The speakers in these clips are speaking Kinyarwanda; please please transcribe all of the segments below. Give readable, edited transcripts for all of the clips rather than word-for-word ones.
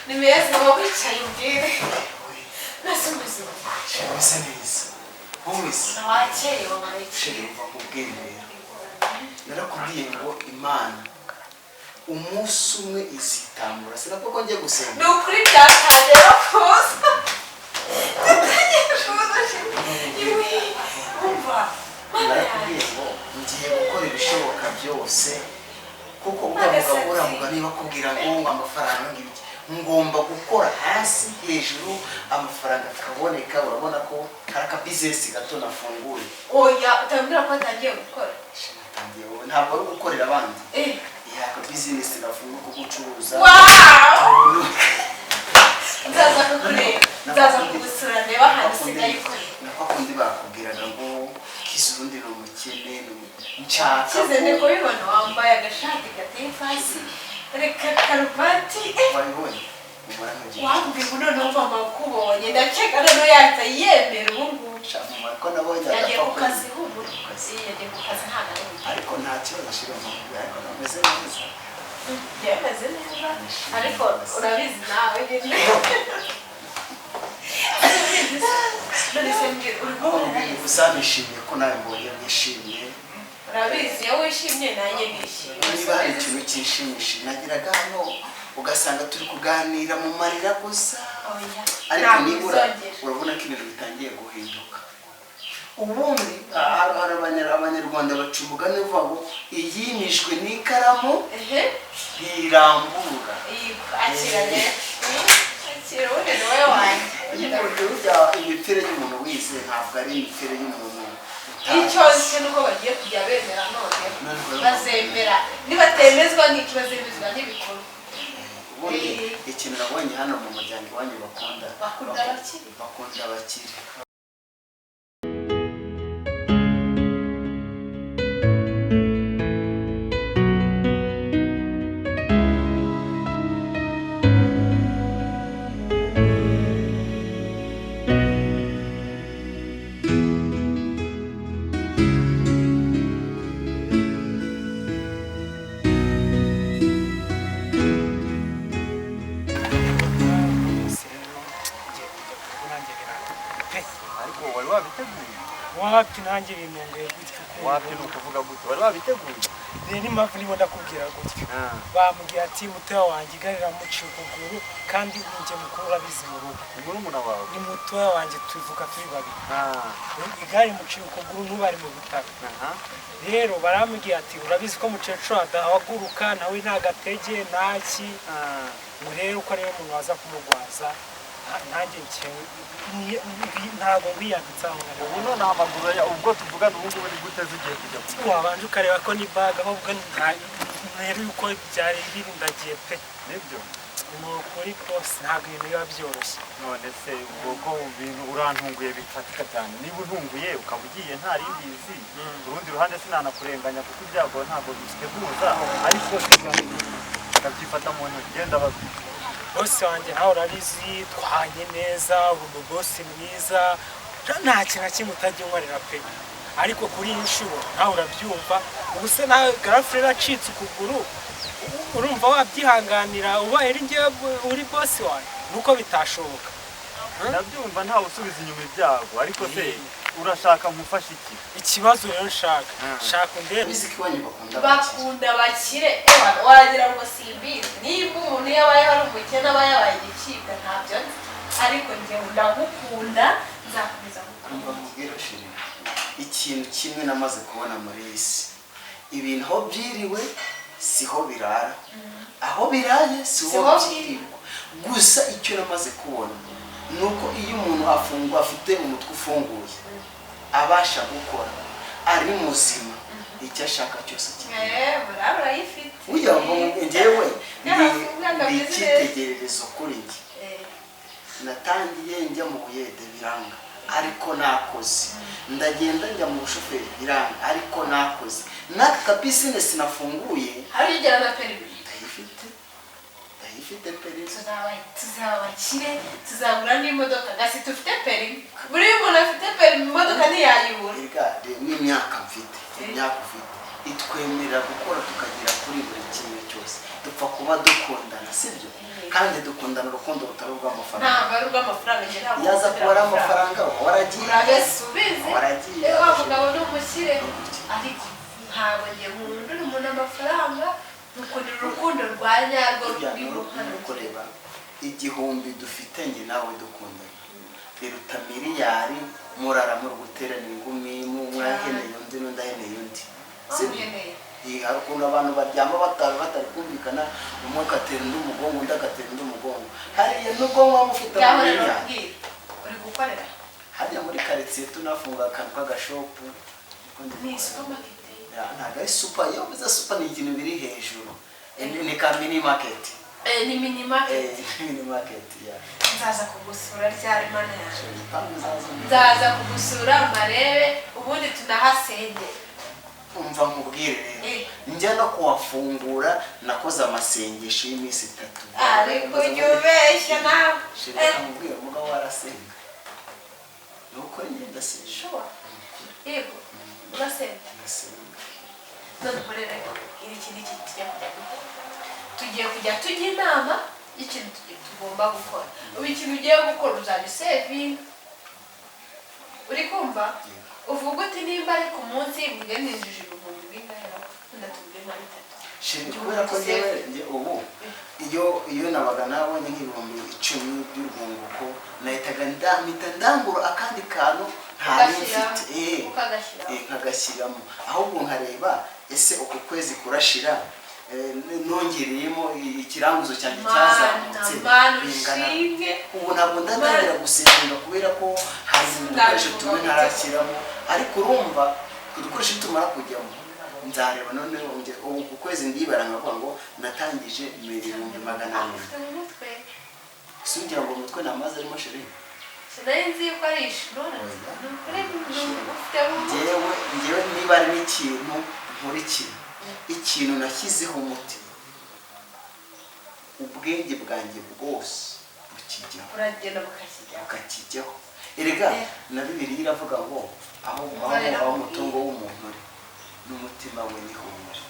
ni meza wowe wicaye umbwire nase ubuzima bisa neza wumvise nawakeye wabaye uva mu bwenge narakubwiye ngo Imana umunsi umwe izitambura sinapfa ko ngiye gusenga ni ukuri byakaje bakoza narakubwiye ngo ngiye gukora ibishoboka byose kuko uravuga niba kubwira ngo amafaranga ngibiki ngomba gukora hasi hejuru amafaranga akaboneka urabona ko karaka business gato nafunguye oya utambira ko atangiye gukora ntabwo ari gukorera abandi yaka business nafunguye ko gucuruza nzaza kukureba nzaza kugusura ndeba hantu sigaye ukora nako kundi bakubwiraga ngo kizundi no mukene nshaka kizende ko bibona wambaye agashati gateye fasi reka karuvati wabibonye wambi buno numva makubonye ndakeka rero yahita yemera ubungubu ko nabonye yagiye ku kazi ubu yagiye ku kazi nta na rimwe ariko nta kibazo ashiramo ariko nameze neza yemeze neza ariko urabizi nawe nyine none se mbwira uri gusa nishimiye ko nawe mbonye mwishimiye urabizi iyo wishimye nanjye nishimye niba hari ikintu cyishimishije nagiraga hano ugasanga turi kuganira mu marira gusa ariko nibura urabona ko ibintu bitangiye guhinduka ubundi hari abanyarwanda baca umugani uvuga ngo iyimijwe n'ikaramu ntirambura akira rero akira ubundi ni wowe wanjye imipira y'umuntu wize ntabwo ari imipira y'umuntu icyo nzi nuko bagiye kujya bemera none bazemera nibatemezwa n'icyo bazemezwa n'ibikorwa ubundi ikintu nabonye hano mu muryango wanyu bakunda abakire wapi nanjye binunguye gutyo wapi nukuvuga gutyo wari wabiteguye ni mpamvu nibo ndakubwira gutyo bamubwira ati mutoya wanjye igarira muciye ukuguru kandi ninjye mukuru urabizi mu rugo murumuna wawe ni mutoya wanjye tuvuga turi babiri igare muciye ukuguru ntubari mu bitaro rero baramubwira ati urabizi ko mukecuru adahaguruka nawe nta gatege ntaki ngo rero uko ariwe muntu waza kumugwaza nanjye ntabwo wiyanditse aho ngaho ubu none amaguru ubwo tuvugana ubu ngubu ni gute zigiye kujya wabanje ukareba ko n'ibaga ahubwo rero yuko byari birindagiye pe nibyo ni ukuri rwose ntabwo ibintu biba byoroshye none se ubwo bintu urantunguye bifatika cyane niba untunguye ukaba ugiye nta rimbizi urundi ruhande sinanakurenganya kuko ibyago ntabwo biteguza ariko ndabyifata mu ntoki genda bazwi bose wanjye nawe urabizi twanye neza uri bose mwiza nta kintu na kimwe utajya unkorera pe ariko kuri iyi nshuro nawe urabyumva ubu se nawe garafurere acitse ukuguru urumva wabyihanganira ubaye ari njyewe uri bosi wawe nuko bitashoboka ndabyumva ntawe usubiza inyuma ibyago ariko se urashaka mufasha iki ikibazo rero nshaka ndebe bakunda bakire wagira ngo simbizi niba umuntu yabaye ari umukene aba yabaye igicibwa ntabyo ariko njyewe ndagukunda nzakomeza gukunda ikintu kimwe namaze kubona muri isi ibintu aho byiriwe siho birara aho biraye siho byirirwa gusa icyo namaze kubona nuko iyo umuntu afite umutwe ufunguye abasha gukora ari muzima icyo ashaka cyose urayifite uya ngo njyewe ni icyitegererezo kuri njye natangiye njya mu buyede biranga ariko nakoze ndagenda njya mu bushoferi biranga ariko nakoze n'aka business nafunguye hari igera na perimi ndayifite perimi tuzabakire tuzagura n'imodoka gasi tufite perimi buri muntu afite perimi imodoka ntiyayibura n'imyaka mfite imyaka ufite itwemerera gukora tukagera kuri buri kimwe cyose dupfa kuba dukundana sibyo kandi dukundana urukundo rutari urw'amafaranga ntabwo ari urw'amafaranga njye ntabwo yaza kuba ari amafaranga waragiye urabisubize waragiye wa mugabo ni umukire ariko ntabwo njye nkundira umuntu amafaranga nukundira urukundo rwa nyarwo kureba igihumbi dufite njye nawe dukundana biruta miliyari murara muri guterana ingumi umwe aheneye undi n'undi aheneye undi hari ukuntu abantu baryama batari kumvikana umwe agatera undi umugongo undi agatera undi umugongo hariya nubwo mwaba ufite miliyari uri gukorera hajya muri karitsiye tunafunga akantu k'agashopu ni supermarket ntabwo ari supa iyo uvuze supa ni ikintu biri hejuru ni ka mini market ni mini market mini market nzaza kugusura ryari mana yaje nzaza kugusura marebe ubundi tunahasenge umva nkubwire rero njya no kuwafungura nakoze amasengesho y'iminsi 3 ariko ujya ubeshya nawe shirika nkubwire umugabo warasenga nuko njye ndasenga yego urasenga none rero ikindi tugiye kujya tujya inama y'ikintu tugomba gukora ubu ikintu ugiye gukora uzabisevinga uri kumva uvuga uti nimba ari ku munsi mugenejeje ibihumbi bingahe ndatubwira nka 3 shiri kubera ko njye ubu iyo nabaga nabonye nk'ibihumbi 10 by'urwunguko nahitaga ndangura akandi kantu ntari mfite nkagashyiramo ahubwo nkareba ese uku kwezi kurashira nongereyemo ikiranguzo cyanjye cyazamutse bingana ubu ntabwo ndatangira gusenga kubera ko hari udukoresho tumwe ntarakiramo ariko urumva udukoresho tumara kujyamo nzareba none ubu ku kwezi ndibara nkavuga ngo natangije 400,000 singira ngo umutwe namaze arimo shiri sinzi ko ari ishuri njyewe niba ari n'ikintu nkurikira ikintu nashyizeho umutima ubwenge bwanjye bwose bukijyaho uragenda bukakijyaho erega na Bibiliya iravuga ngo aho umutungo w'umuntu uri n'umutima we niho uri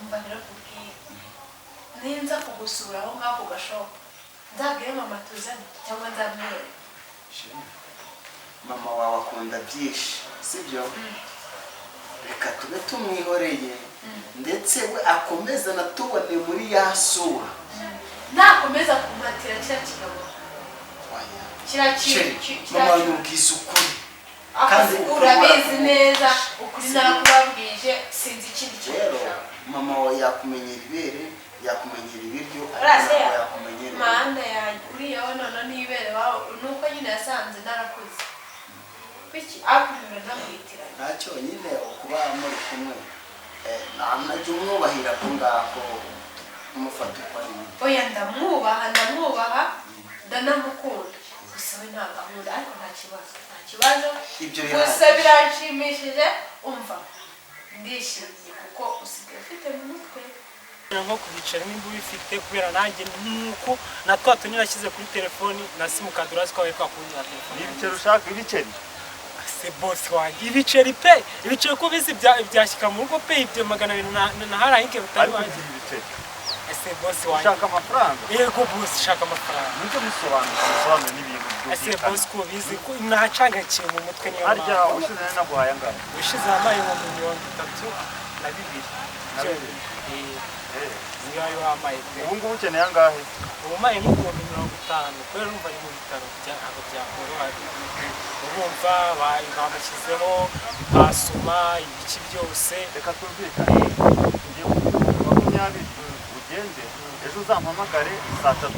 umva rero kubwira ninza kugusura aho ngaho gashoka nzabwire mama tuzane cyangwa nzamwere mama wawe akunda byinshi sibyo reka tube tumwihoreye ndetse we akomeza natubone muri ya sura nakomeza kumatira mama yumvise ukuri kandi urabizi neza ukuri narakubabwije sinzi ikindi rero mama wawe yakumenyera ibere yakumenyera ibiryo yakumenyera manda yanjye uriya we none n'ibere wawe nuko nyine yasanze narakuze biki akurira ndamwitira ntacyo nyine kuba muri kumwe najya umwubahira ko ngako umufata uko ari oya ndamwubaha ndanamukunda gusa we nta gahunda ariko nta kibazo gusa biranshimishije umva ndishimye kuko usigaye ufite mu mutwe nko kubicara nimba ubifite kubera nanjye nuko na twa tuni nashyize kuri telefoni na simukadi urazi ko bari kwakunyura telefoni ibiceri ushaka ibiceri se boss wanjye ibiceri pe ibiceri ko bizi byashyika mu rugo pe ibyo 200 na harahike bitari wanjye ibiceri ese boss wanjye ushaka amafaranga yego boss shaka amafaranga nicyo bisobanura n'ibintu ese boss ko bizi ko nacagakiye mu mutwe niyo harya ushize naguhaye angana ushize amaye mu 32 niyo wamaye pe ubu ngubu ukeneye angahe ubu maye nk'ibihumbi 50 kubera urumva ari mu bitaro ntabwo byakoroha urumva bamushyizeho basuma ibiki byose reka twumvikane ugiye kugira 20 ugende ejo uzampamagare saa 3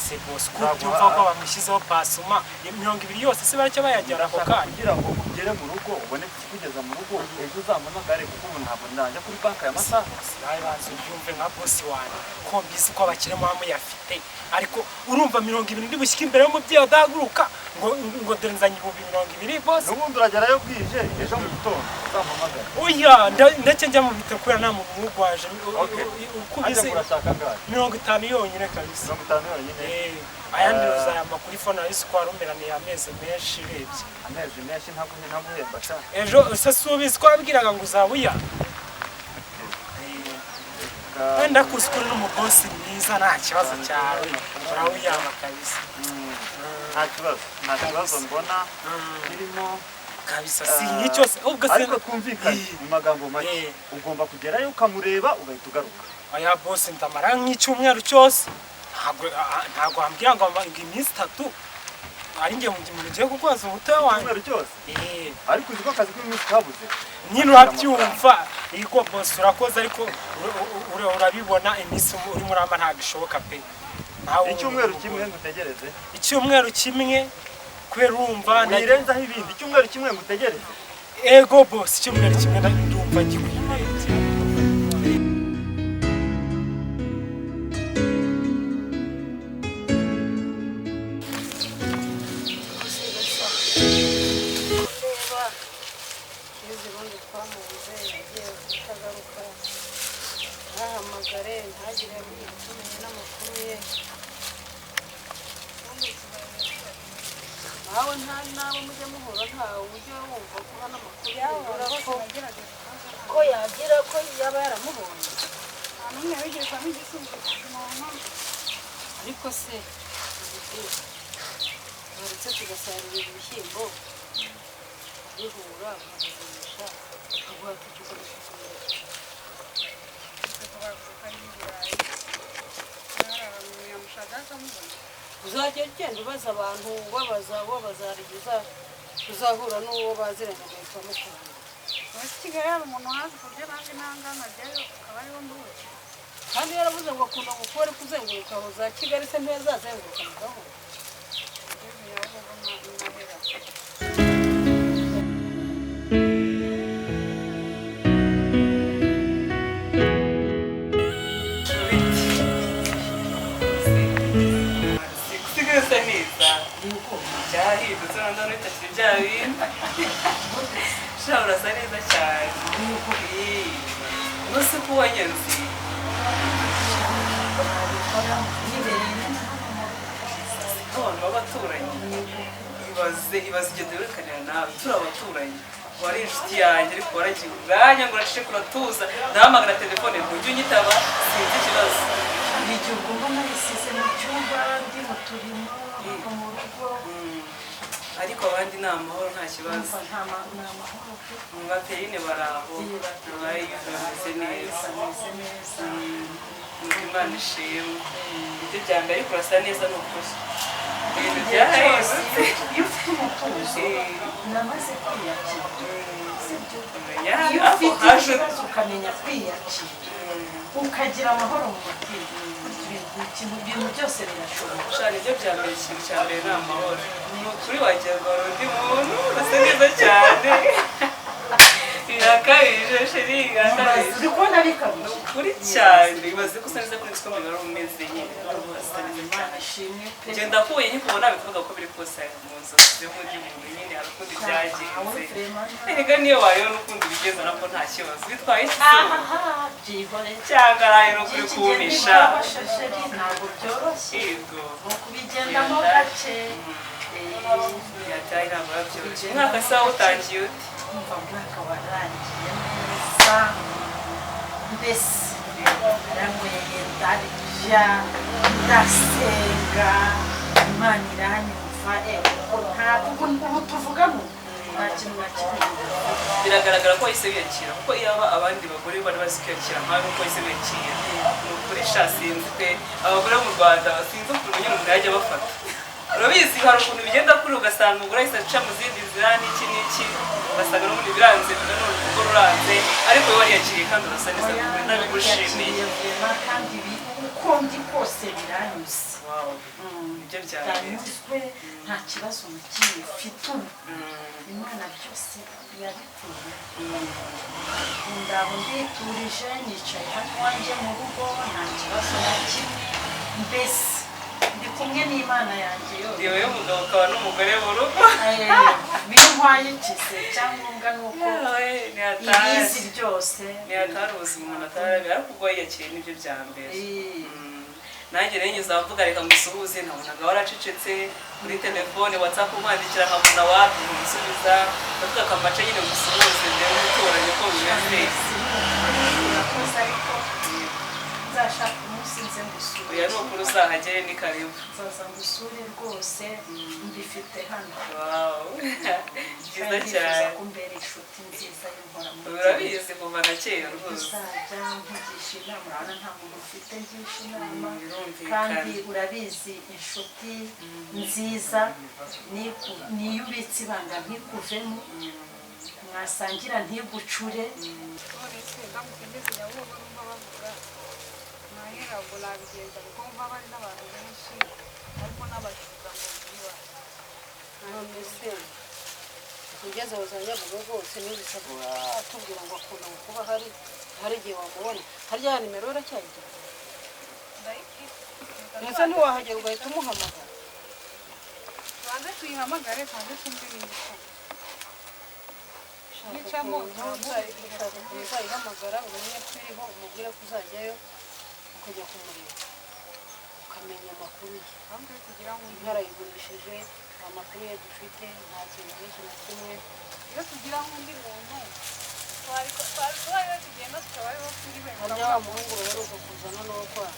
se boss kubyumva ko bamushyizeho pasuma 200 yose se baracyo bayajyana ako kanya kugira ngo ugere mu rugo ubone kugeza mu rugo ejo uzampamagare kuko ubu ntabwo najya kuri banki ya masaha nawe bazi ubyumve nka boss wanjye ko mbizi ko abakire mama yafite ariko urumva 200 ndi bushyike imbere y'umubyeyi adahaguruka ngo dore nzanye 200 boss n'ubundi uragerayo bwije ejo mu gitondo uzampamagare oya ndetse njya mu bitaro kubera nta muntu mugwaje uko bizi 50 yonyine kabisa 50 yonyine ayandi uzayamba kuri phone ari sikwarumeraniye amezi menshi rebye amezi menshi ntaguhemba sha ejo se subizi ko abwiraga ngo uzabuya wenda kuzi kuri n'umubosi mwiza nta kibazo cyawe urawiyama kabisa. nta kibazo mbona kirimo kabisa si cyose ubwo se ariko twumvikanye mu magambo make ugomba kugerayo ukamureba ugahita ugaruka. Aya boss ndamara nk'icyumweru cyose ntago ambwira ngo iminsi 3 ari ngiye mu gihe kukoza umutoya wanjye icyumweru cyose ariko uzi ko akazi k'iminsi kabuze nyine urabyumva iko boss urakoze ariko urabibona iminsi uri muri amba ntabwo bishoboka pe. Icyumweru kimwe ngutegereze icyumweru kimwe kubera urumva nirenzaho ibindi icyumweru kimwe ngutegereze ego boss icyumweru kimwe ndumva ngikuyenze. Nahamagare ntagire ibitumye n'amakuru ye nawe nawe mujye muhura ntawe ujye wumva ko hano amakuru yawe ko yagira ko yaba yaramubonye nta n'umwe wigezamo igisubizo cy'umuntu ariko se baretse tugasarura ibishyimbo bihura bakagurisha bakaguha tukigurisha uzajya ugenda ubaza abantu wabazaregeza uzahura n'uwo baziranye agahita amukunda. Kigali hari umuntu hazi kurya nanjye ntangana ajyayo akaba ariho nduhuke kandi yaravuze ngo akunda kuba ari kuzenguruka aho za Kigali se ntiyazazenguruka mu gahunda cyahindutse none utakiri bya bintu ushobora urasa neza cyane ubu si ko wanyenzi abantu b'abaturanyi ibaze igihe duherekanira nawe turi abaturanyi wari inshuti yanjye ariko waragiye umwanya ngo uracece kuratuza ndahamagara telefone ntujye unyitaba sinzi ikibazo ni igihe ugomba narisize mu cyumba ndi mu turimo mu rugo ariko abandi ni amahoro nta kibazo Perine baraho bameze neza Imana ishimwe ibyo byanga ariko urasa neza ni ukuri ibintu byahindutse iyo ufite umutuzo namaze kwiyakira iyo ufite ikibazo ukamenya kwiyakira ukagira amahoro mu mutima ibintu byose birashoboka shana ibyo bya mbere ikintu cya mbere ni amahoro ni ukuri wagira ngo hari undi muntu urasa neza cyane birakabije sheri birakabije uri kubona bikabije ukuri cyane ibaze ko usa neza kuri siko mbere umeze nyine urasa neza cyane genda kuye nkikubona bivuga ko biri kose mu nzu z'undi muntu nyine hari ukundi byagenze erega niyo wayo n'ukundi bigeze nako nta kibazo bitwaye byihore cyangwa araye no kuri kumisha ntabwo byoroshye yego ni ukubigendamo gake yataye ntabwo byoroshye umwaka sawa utangiye ute umva umwaka warangiye neza mbese naranyweye ndarya ndasenga Imana iranyumva ntabwo ubu tuvugamo nta kintu na kimwe biragaragara ko wahise wiyakira kuko iyo abandi bagore bari bazi kwiyakira nkawe nuko wahise wiyakira ni ukuri sha sinzi pe abagore bo mu Rwanda sinzi ukuntu nyine umuntu yajya bafata urabizi hari ukuntu bigenda kuri ugasanga umugore ahise aca mu zindi nzira n'iki n'iki ugasanga n'ubundi biranze none urugo ruranze ariko we wariyakiriye kandi urasa neza nabigushimiye kandi uko ndi kose biranyuze ibyo byanyuzwe nta kibazo na kimwe ufite ubu Imana byose yabikuye ndaho nditurije nicaye hano iwanjye mu rugo nta kibazo na kimwe mbese ndi kumwe n'Imana yanjye yose yewe umugabo ukaba n'umugore mu rugo bintwaye ikize cyangombwa nuko ibizi byose ntiyatari ubuzima umuntu atarabi ariko ubwo yiyakiriye nibyo bya mbere nanjye rero nyuze avuga reka ngusuhuze nabonaga waracecetse kuri telefone WhatsApp umwandikira nkabona wapi umusubiza ndavuga akamace nyine ngusuhuze ndebe umuturanyi ko bimeze urakoze ariko uzashaka umunsi nze ngusure oya nukuri uzahagere ni karibu nzaza ngusure rwose mbifite hano wow byiza kandi cyane nifuza kumbera inshuti nziza y'inhora mu urabizi kuva na kera rwose uzajya nkugisha inama urabona nta muntu ufite ngisha inama birumvikana. kandi urabizi inshuti nziza niyo ubitse ibanga ntikuvemo mwasangira ntigucure none se ndamutse ngeze Nyabugogo numva bavuga ntabwo nabigenza kuko mva bari n'abantu benshi harimo n'abajura ngo biba none se ugeze aho za Nyabugogo rwose ntibisabwa atubwira ngo akunda kuba hari igihe wamubona harya ya nimero uracyayigira ndetse ntiwahagera ugahita umuhamagara tubanze tuyihamagare tubanze twumve ibintu nicamo uzayihamagara umenye ko iriho umubwire ko uzajyayo ukajya kumureba ukamenya amakuru ye hamwe kugira ngo ntarayigurishije amakuru ye dufite nta kintu n'iki na kimwe iyo tugira nk'undi muntu twari iyo tugenda tukaba ariho turi benshi harya wa muhungu baheruka kuzana n'uwakwana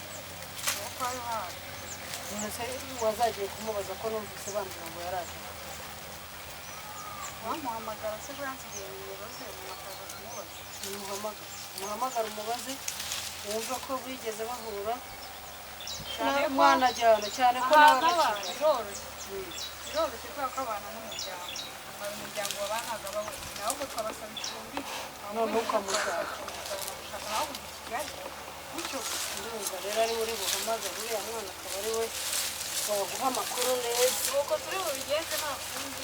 kuko ari hano ndetse wazagiye kumubaza ko numvise bambwira ngo yaraje wamuhamagara se ko yansigiye nimero ze umuntu akaza kumubaza muhamagara umubaze wumva ko bigeze bahura cyane ko mwana ajyana cyane ko ahantu nawe abantu biroroshye kubera ko abantu n'umuryango umuryango wabanaga babona ahubwo twabasaba icumbi none ukamushaka nawe ujya i Kigali bityo ndumva rero ari muri buhamagara uriya mwana akaba ari we waguha amakuru neza nuko turi bubigenze nta kundi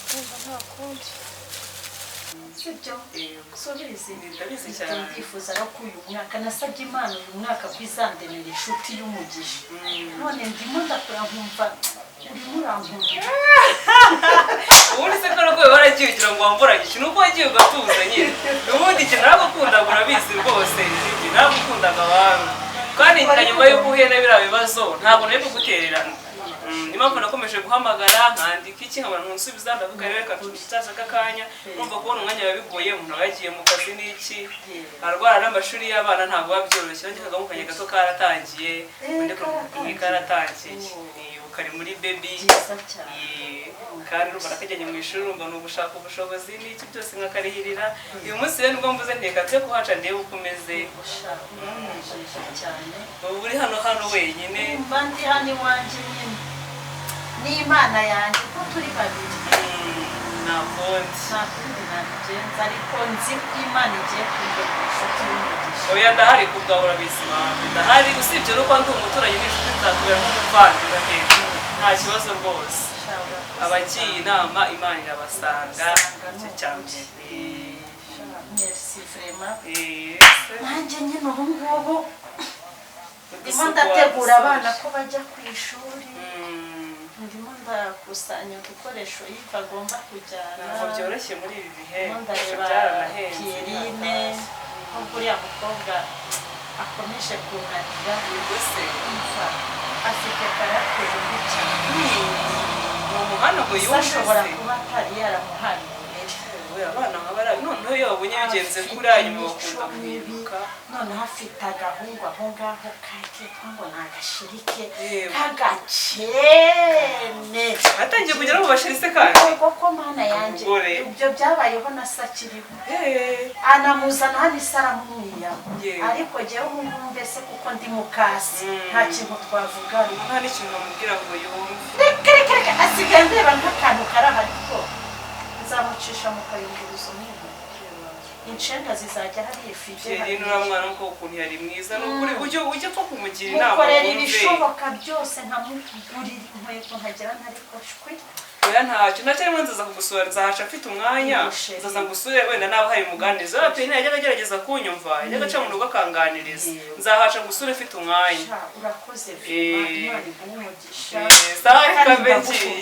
ndumva nta kundi sibyo subizi ndabizi cyane ndifuza no ko uyu mwaka nasabye Imana uyu mwaka kwizandenera inshuti y'umugisha none ndimo ndakora nkumva urimo urankunda ubundi se ko rwose waragiye ugira ngo wamburanye iki nuko wagiye ugatuza nyine ubundi ikintu nagukundaga urabizi rwose iki nagukundaga wawe kandi na nyuma y'uko uhuye na biriya bibazo ntabwo nari kugutererana niyo mpamvu nakomeje guhamagara nkandika iki nkabona ntusubiza ndavuga rero reka tutashaka akanya numva kubona umwanya biba bigoye umuntu aba yagiye mu kazi n'iki arwara n'amashuri y'abana ntabwo biba byoroshye nanjye kagamo kanya gato karatangiye undi karatangiye kari muri baby kandi urumva nakajyanye mu ishuri urumva ni ugushaka ubushobozi n'iki byose nkakarihirira uyu munsi rero nibwo mvuze nteka twe kuhaca ndebe uko umeze ubu uri hano wenyine mba ndi hano iwanjye nyine n'Imana yanjye ko turi babiri nakundi nta kundi nabigenza ariko nzi ko Imana igiye kundera inshuti y'umugisha oya ndahari kubwawe urabizi mpamvu ndahari usibye nuko ndi umuturanyi n'inshuti nzakubera nk'umuvandimwe hejuru nta kibazo rwose abagiye inama Imana irabasanga icyo cyane merci vraiment nanjye nyine ubu ngubu ndimo ndategura abana ko bajya ku ishuri ndimo ndakusanya udukoresho yiva agomba kujyana ntabwo byoroshye muri ibi bihe ndareba Pierine nubwo uriya mukobwa akomeje kunanira gusa afite karagiteri mbi cyane ni umuhanda ngo yumve ashobora kuba atari yaramuhaniye abana nk'abari noneho iyo babonye bigenze kuriya nyuma bakunda kwibuka noneho afite agahungu aho ngaho kakitwa ngo ni agashirike k'agakene atangiye kugera mu bashirise kandi ubwo ko mana yanjye ibyo byabayeho na sakiriho anamuzana hano isaramumwiyama ariko jyewe umuntu mbese kuko ndi mukasi nta kintu twavugana nta n'ikintu bamubwira ngo yumve reka asigaye ndeba nk'akantu karahari ko nzamucisha mu kayunguruzo n'inka inshenga zizajya hariya ifite rero uriya mwana nuko ukuntu yari mwiza ni ukuri ujya upfa kumugira inama mukorera ibishoboka byose nkamugurira inkweto nkagera ntariko shwi oya ntacyo ntacyo arimo nzaza kugusura nzahaca mfite umwanya nzaza ngusure wenda nawe hari umuganiriza we pe yajyaga agerageza kunyumva yajyaga aca mu rugo akanganiriza nzahaca ngusure mfite umwanya urakoze Imana iguhe umugisha sawa reka mbe ngiye